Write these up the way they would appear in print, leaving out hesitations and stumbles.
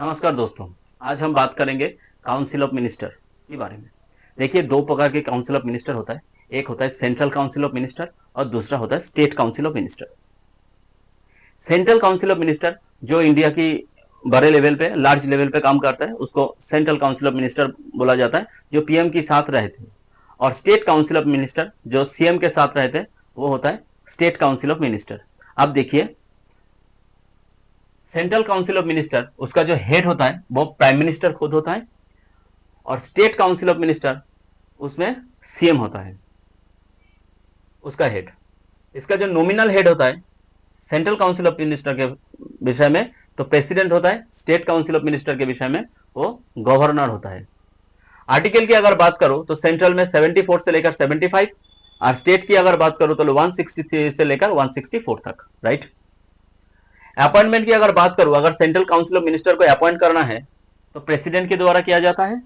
नमस्कार दोस्तों। आज हम बात करेंगे काउंसिल ऑफ मिनिस्टर के बारे में। देखिए, दो प्रकार के काउंसिल ऑफ मिनिस्टर होता है। एक होता है सेंट्रल काउंसिल ऑफ मिनिस्टर और दूसरा होता है state council of minister. Central council of minister जो इंडिया की बड़े लेवल पे, लार्ज लेवल पे काम करता है, उसको सेंट्रल काउंसिल ऑफ मिनिस्टर बोला जाता है, जो पीएम के साथ रहते हैं। और स्टेट काउंसिल ऑफ मिनिस्टर जो सीएम के साथ रहते हैं, वो होता है स्टेट काउंसिल ऑफ मिनिस्टर। अब देखिए, सेंट्रल काउंसिल ऑफ मिनिस्टर, उसका जो हेड होता है वो प्राइम मिनिस्टर खुद होता है। और स्टेट काउंसिल ऑफ मिनिस्टर, उसमें सीएम होता है उसका हेड। इसका जो नॉमिनल हेड होता है सेंट्रल काउंसिल ऑफ मिनिस्टर के विषय में, तो प्रेसिडेंट होता है। स्टेट काउंसिल ऑफ मिनिस्टर के विषय में वो गवर्नर होता है। आर्टिकल की अगर बात करूं तो सेंट्रल में 74 से लेकर 75, और स्टेट की अगर बात करूं तो 163 से लेकर 164 तक। राइट। अपॉइंटमेंट की अगर बात करूं, अगर सेंट्रल काउंसिल ऑफ मिनिस्टर को अपॉइंट करना है तो प्रेसिडेंट के द्वारा किया जाता है,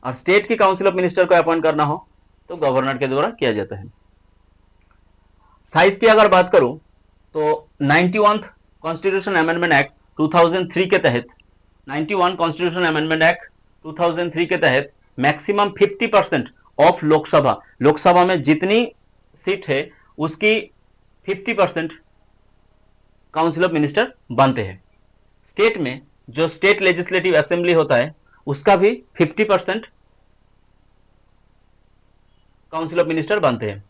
और स्टेट की काउंसिल ऑफ मिनिस्टर को अपॉइंट करना हो तो गवर्नर के द्वारा किया जाता है। साइज की अगर बात करूं तो 91 कॉन्स्टिट्यूशन अमेंडमेंट एक्ट 2003 के तहत, 91 कॉन्स्टिट्यूशन अमेंडमेंट एक्ट 2003 के तहत मैक्सिमम 50% ऑफ लोकसभा, लोकसभा में जितनी सीट है उसकी 50% काउंसिल ऑफ मिनिस्टर बनते हैं। स्टेट में जो स्टेट लेजिस्लेटिव असेंबली होता है उसका भी 50% काउंसिल ऑफ मिनिस्टर बनते हैं।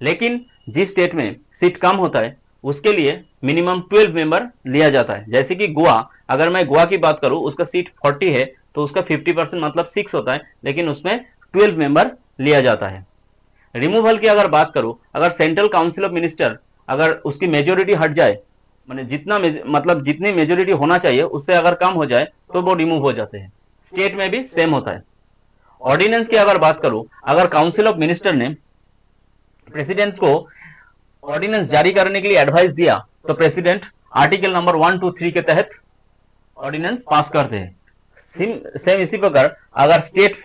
लेकिन जिस स्टेट में सीट कम होता है उसके लिए मिनिमम 12 मेंबर लिया जाता है। जैसे कि गोवा, अगर मैं गोवा की बात करूं, उसका सीट 40 है तो उसका 50% मतलब 6 होता है, लेकिन उसमें 12 मेंबर लिया जाता है। रिमूवल की अगर बात करूं, अगर सेंट्रल काउंसिल ऑफ मिनिस्टर अगर उसकी मेजोरिटी हट जाए, मैंने जितना मतलब जितनी मेजोरिटी होना चाहिए उससे अगर कम हो जाए तो वो रिमूव हो जाते हैं। स्टेट में भी सेम होता है। ऑर्डिनेंस की अगर बात करूं, अगर काउंसिल ऑफ मिनिस्टर ने प्रेसिडेंट को ऑर्डिनेंस जारी करने के लिए एडवाइस दिया तो प्रेसिडेंट आर्टिकल नंबर 123 के तहत ऑर्डिनेंस पास करते हैं। सेम इसी प्रकार अगर स्टेट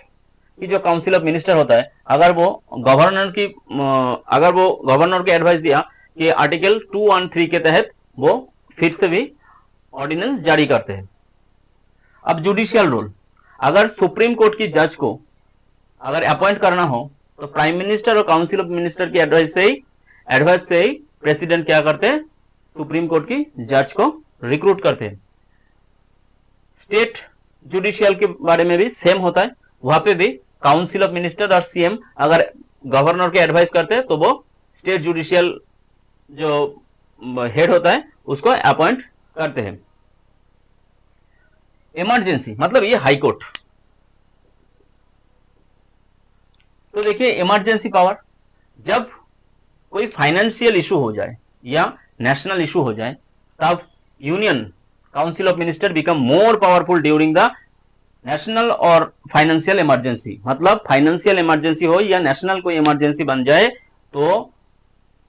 की जो काउंसिल ऑफ मिनिस्टर होता है, अगर वो गवर्नर की एडवाइस दिया कि आर्टिकल 213 के तहत वो फिर से भी ऑर्डिनेंस जारी करते हैं। अब जुडिशियल रोल, अगर सुप्रीम कोर्ट की जज को अगर अपॉइंट करना हो तो प्राइम मिनिस्टर और काउंसिल ऑफ मिनिस्टर की एडवाइस से ही प्रेसिडेंट क्या करते हैं, सुप्रीम कोर्ट की जज को रिक्रूट करते हैं। स्टेट जुडिशियल के बारे में भी सेम होता है। वहां पे भी काउंसिल ऑफ मिनिस्टर और सीएम अगर गवर्नर के एडवाइस करते हैं तो वो स्टेट जुडिशियल जो हेड होता है उसको अपॉइंट करते हैं। इमरजेंसी मतलब ये हाई कोर्ट। तो देखिए, इमरजेंसी पावर, जब कोई फाइनेंशियल इशू हो जाए या नेशनल इशू हो जाए तब union council of minister become more powerful during the national और फाइनेंशियल इमरजेंसी। मतलब फाइनेंशियल इमरजेंसी हो या नेशनल कोई इमरजेंसी बन जाए तो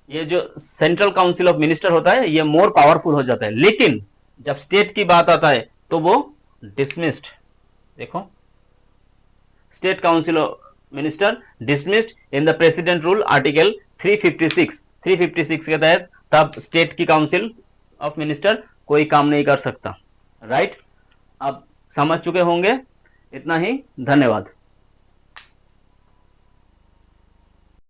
ये जो सेंट्रल काउंसिल ऑफ मिनिस्टर होता है ये मोर पावरफुल हो जाता है। लेकिन जब स्टेट की बात आता है तो वो डिसमिस्ड। देखो, state council of minister dismissed in the president rule article 356 के तहत, तब स्टेट की काउंसिल ऑफ मिनिस्टर कोई काम नहीं कर सकता। राइट। अब समझ चुके होंगे। इतना ही, धन्यवाद।